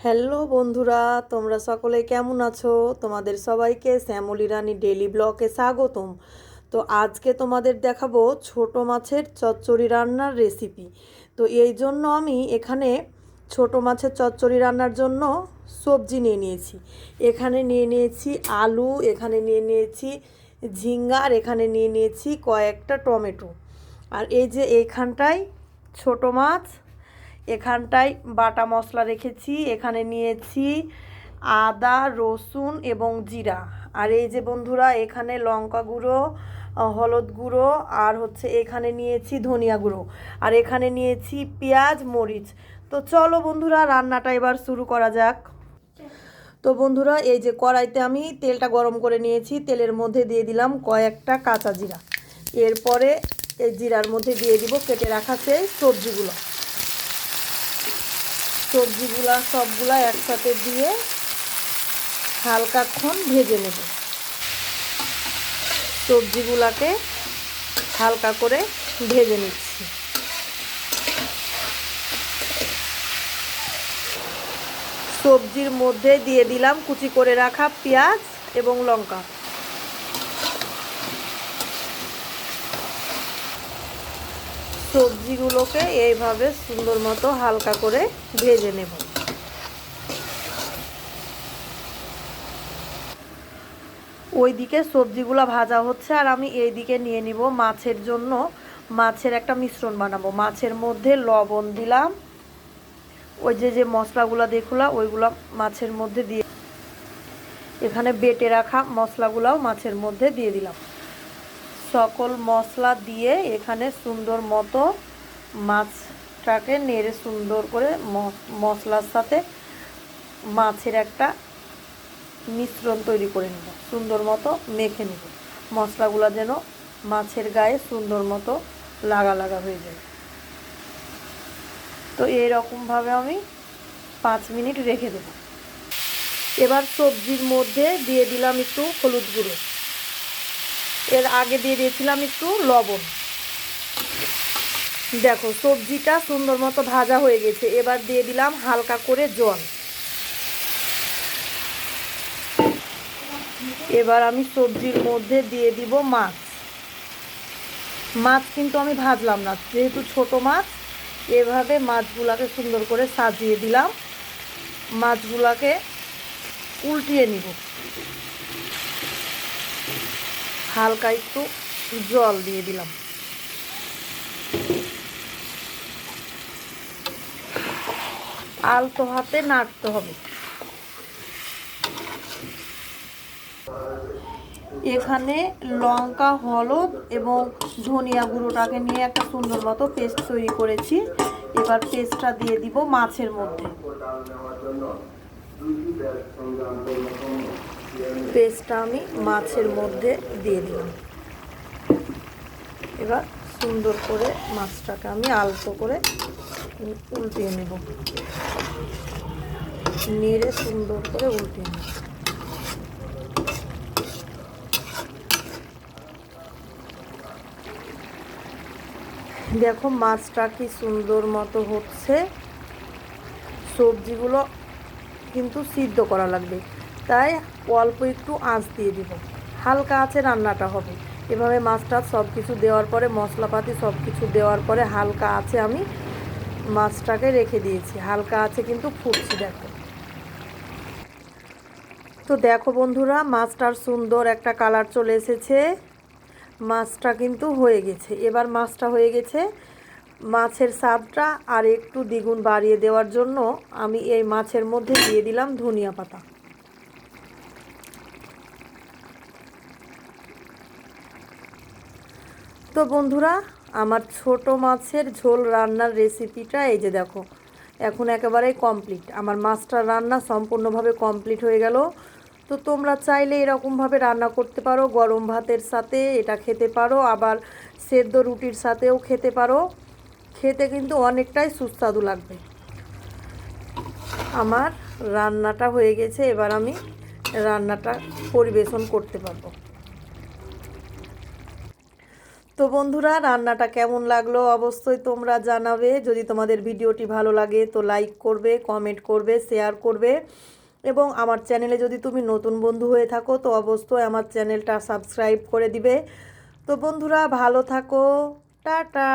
Hello বন্ধুরা, তোমরা সকলে কেমন আছো? তোমাদের সবাইকে শ্যামলী রানী ডেলি ব্লগে স্বাগতম। তো আজকে তোমাদের দেখাবো ছোট মাছের চচ্চড়ি রান্নার রেসিপি। তো এই জন্য আমি এখানে ছোট মাছের চচ্চড়ি রান্নার জন্য সবজি নিয়ে নিয়েছি। এখানে নিয়ে নিয়েছি আলু, এখানে নিয়ে নিয়েছি ঝিঙ্গা, আর এখানে নিয়ে নিয়েছি কয়েকটা টমেটো। আর এই যে এইখানটায় ছোট মাছ, এখানটায় বাটা মশলা রেখেছি। এখানে নিয়েছি আদা, রসুন এবং জিরা। আর এই যে বন্ধুরা, এখানে লঙ্কা গুঁড়ো, হলুদ গুঁড়ো, আর এখানে নিয়েছি ধনিয়া গুঁড়ো, আর এখানে নিয়েছি পেঁয়াজ, মরিচ। তো চলো বন্ধুরা, রান্নাটা এবার শুরু করা যাক। তো বন্ধুরা, এই যে কড়াইতে আমি তেলটা গরম করে নিয়েছি। তেলের মধ্যে দিয়ে দিলাম কয়েকটা কাঁচা জিরা। এরপরে এই জিরার মধ্যে দিয়ে দিব কেটে রাখা সেই সবজিগুলো। সবগুলা একসাথে দিয়ে হালকাক্ষণ ভেজে নেব। সবজিগুলাকে হালকা করে ভেজে নিচ্ছি। সবজির মধ্যে দিয়ে দিলাম কুচি করে রাখা পেঁয়াজ এবং লঙ্কা। সবজিগুলোকে এইভাবে সুন্দর মতো হালকা করে ভেজে নেব। ওইদিকে সবজিগুলো ভাজা হচ্ছে, আর আমি এইদিকে নিয়ে নিব মাছের জন্য। মাছের একটা মিশ্রণ বানাবো। মাছের মধ্যে লবণ দিলাম, ওই যে মশলাগুলো দেখলাম ওইগুলো মাছের মধ্যে দিয়ে, এখানে বেটে রাখা মশলাগুলাও মাছের মধ্যে দিয়ে দিলাম। সকল মশলা দিয়ে এখানে সুন্দর মতো মাছটাকে নেড়ে সুন্দর করে মশলার সাথে মাছের একটা মিশ্রণ তৈরি করে নেব। সুন্দর মতো মেখে নেব। মশলাগুলো যেন মাছের গায়ে সুন্দর মতো লাগা লাগা হয়ে যায়। তো এইরকমভাবে আমি 5 মিনিট রেখে দেব। এবার সবজির মধ্যে দিয়ে দিলাম একটু হলুদ গুঁড়ো। এর আগে দিয়ে দিয়েছিলাম একটু লবণ। দেখো সবজিটা সুন্দর মতো ভাজা হয়ে গেছে। এবার দিয়ে দিলাম হালকা করে জল। এবার আমি সবজির মধ্যে দিয়ে দিব মাছ। মাছ কিন্তু আমি ভাজলাম না, যেহেতু ছোট মাছ। এভাবে মাছগুলাকে সুন্দর করে সাজিয়ে দিলাম। মাছগুলাকে উল্টিয়ে নিব। হালকা একটু জল দিয়ে দিলাম। আলতো হাতে নাড়তে হবে। এখানে লঙ্কা, হলুদ এবং ধনিয়া গুঁড়োটাকে নিয়ে একটা সুন্দর মতো পেস্ট তৈরি করেছি। এবার পেস্টটা দিয়ে দিব মাছের মধ্যে। পেস্টটা আমি মাছের মধ্যে দিয়ে দিলাম। এবার সুন্দর করে মাছটাকে আমি আলতো করে উল্টিয়ে নেব। নেড়ে সুন্দর করে উল্টিয়ে নেব। দেখো মাছটা কি সুন্দর মতো হচ্ছে। সবজিগুলো কিন্তু সিদ্ধ করা লাগবে, তাই অল্প একটু আঁচ দিয়ে দিব। হালকা আঁচে রান্নাটা হবে। এভাবে মাছটা সব কিছু দেওয়ার পরে, মশলাপাতি সব কিছু দেওয়ার পরে হালকা আঁচে আমি মাছটাকে রেখে দিয়েছি। হালকা আঁচে কিন্তু ফুটছি। দেখো, তো দেখো বন্ধুরা, মাছটার সুন্দর একটা কালার চলে এসেছে। মাছটা কিন্তু হয়ে গেছে। এবার মাছটা হয়ে গেছে, মাছের স্বাদটা আর একটু দ্বিগুণ বাড়িয়ে দেওয়ার জন্য আমি এই মাছের মধ্যে দিয়ে দিলাম ধনিয়া পাতা। তো বন্ধুরা, আমার ছোট মাছের ঝোল রান্নার রেসিপিটা এই যে দেখো, এখন একেবারেই কমপ্লিট। আমার মাছটার রান্না সম্পূর্ণভাবে কমপ্লিট হয়ে গেল। তো তোমরা চাইলে এরকমভাবে রান্না করতে পারো। গরম ভাতের সাথে এটা খেতে পারো, আবার সেদ্ধ রুটির সাথেও খেতে পারো। খেতে কিন্তু অনেকটাই সুস্বাদু লাগবে। আমার রান্নাটা হয়ে গেছে। এবার আমি রান্নাটা পরিবেশন করতে পারবো। তো বন্ধুরা, রান্নাটা কেমন লাগলো অবশ্যই তোমরা জানাবে। যদি তোমাদের ভিডিওটি ভালো লাগে তো লাইক করবে, কমেন্ট করবে, শেয়ার করবে, এবং আমার চ্যানেলে যদি তুমি নতুন বন্ধু হয়ে থাকো তো অবশ্যই আমার চ্যানেলটা সাবস্ক্রাইব করে দিবে। তো বন্ধুরা, ভালো থাকো। টাটা।